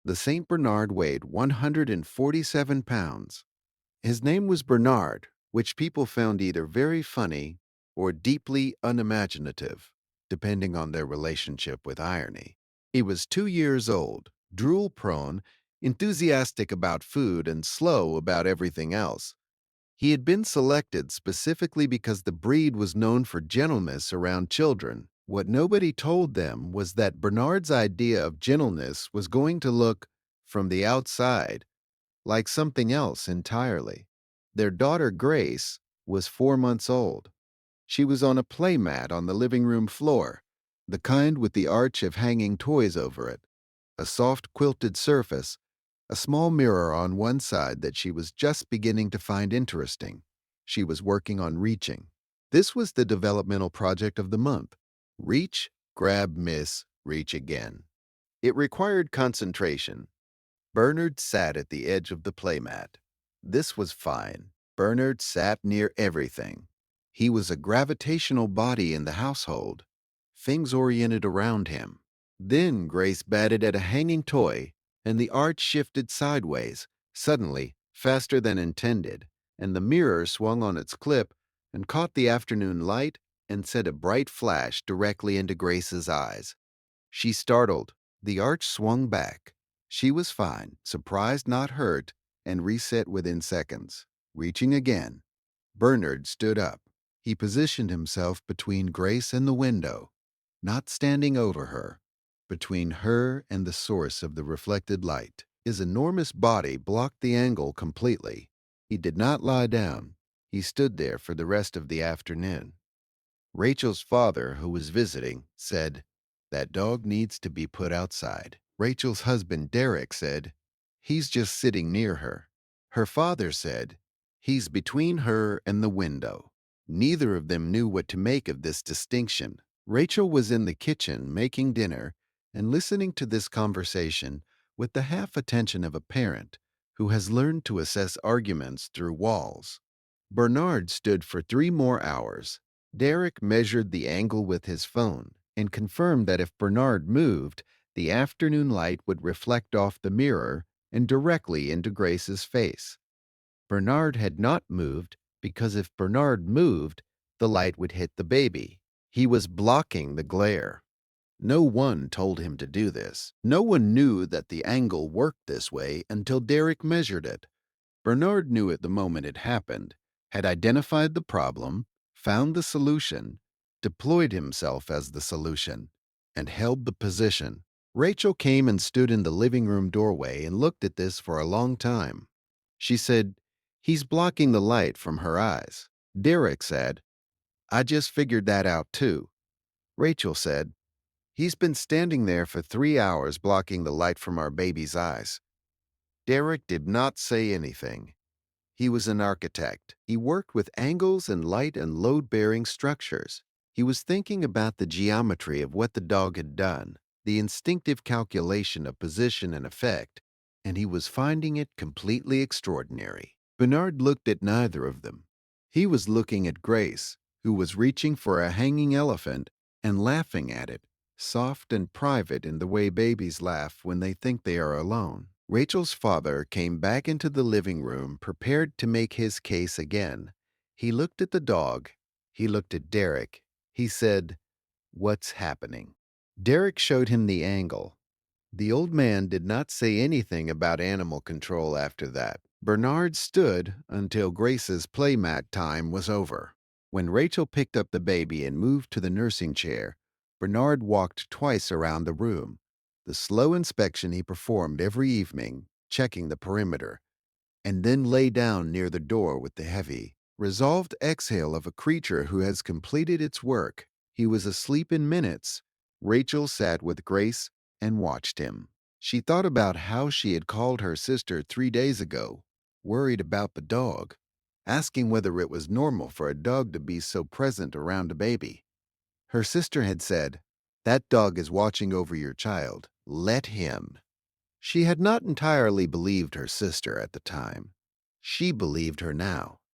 The St. Bernard weighed 147 pounds. His name was Bernard, which people found either very funny or deeply unimaginative, depending on their relationship with irony. He was 2 years old, drool prone, enthusiastic about food, and slow about everything else. He had been selected specifically because the breed was known for gentleness around children. What nobody told them was that Bernard's idea of gentleness was going to look, from the outside, like something else entirely. Their daughter, Grace, was 4 months old. She was on a playmat on the living room floor, the kind with the arch of hanging toys over it, a soft quilted surface, a small mirror on one side that she was just beginning to find interesting. She was working on reaching. This was the developmental project of the month. Reach, grab, miss, reach again. It required concentration. Bernard sat at the edge of the playmat. This was fine. Bernard sat near everything. He was a gravitational body in the household. Things oriented around him. Then Grace batted at a hanging toy, and the arch shifted sideways, suddenly, faster than intended, and the mirror swung on its clip and caught the afternoon light and sent a bright flash directly into Grace's eyes. She startled. The arch swung back. She was fine, surprised not hurt, and reset within seconds. Reaching again, Bernard stood up. He positioned himself between Grace and the window, not standing over her, between her and the source of the reflected light. His enormous body blocked the angle completely. He did not lie down. He stood there for the rest of the afternoon. Rachel's father, who was visiting, said, "That dog needs to be put outside." Rachel's husband, Derek, said, "He's just sitting near her." Her father said, "He's between her and the window." Neither of them knew what to make of this distinction. Rachel was in the kitchen making dinner and listening to this conversation with the half attention of a parent who has learned to assess arguments through walls. Bernard stood for 3 more hours. Derek measured the angle with his phone and confirmed that if Bernard moved, the afternoon light would reflect off the mirror and directly into Grace's face. Bernard had not moved because if Bernard moved, the light would hit the baby. He was blocking the glare. No one told him to do this. No one knew that the angle worked this way until Derek measured it. Bernard knew it the moment it happened, had identified the problem, found the solution, deployed himself as the solution, and held the position. Rachel came and stood in the living room doorway and looked at this for a long time. She said, "He's blocking the light from her eyes." Derek said, "I just figured that out too." Rachel said, "He's been standing there for 3 hours blocking the light from our baby's eyes." Derek did not say anything. He was an architect. He worked with angles and light and load-bearing structures. He was thinking about the geometry of what the dog had done, the instinctive calculation of position and effect, and he was finding it completely extraordinary. Bernard looked at neither of them. He was looking at Grace, who was reaching for a hanging elephant and laughing at it, soft and private in the way babies laugh when they think they are alone. Rachel's father came back into the living room prepared to make his case again. He looked at the dog. He looked at Derek. He said, "What's happening?" Derek showed him the angle. The old man did not say anything about animal control after that. Bernard stood until Grace's playmat time was over. When Rachel picked up the baby and moved to the nursing chair, Bernard walked twice around the room, the slow inspection he performed every evening, checking the perimeter, and then lay down near the door with the heavy, resolved exhale of a creature who has completed its work. He was asleep in minutes. Rachel sat with Grace and watched him. She thought about how she had called her sister 3 days ago, worried about the dog, asking whether it was normal for a dog to be so present around a baby. Her sister had said, "That dog is watching over your child. Let him." She had not entirely believed her sister at the time. She believed her now.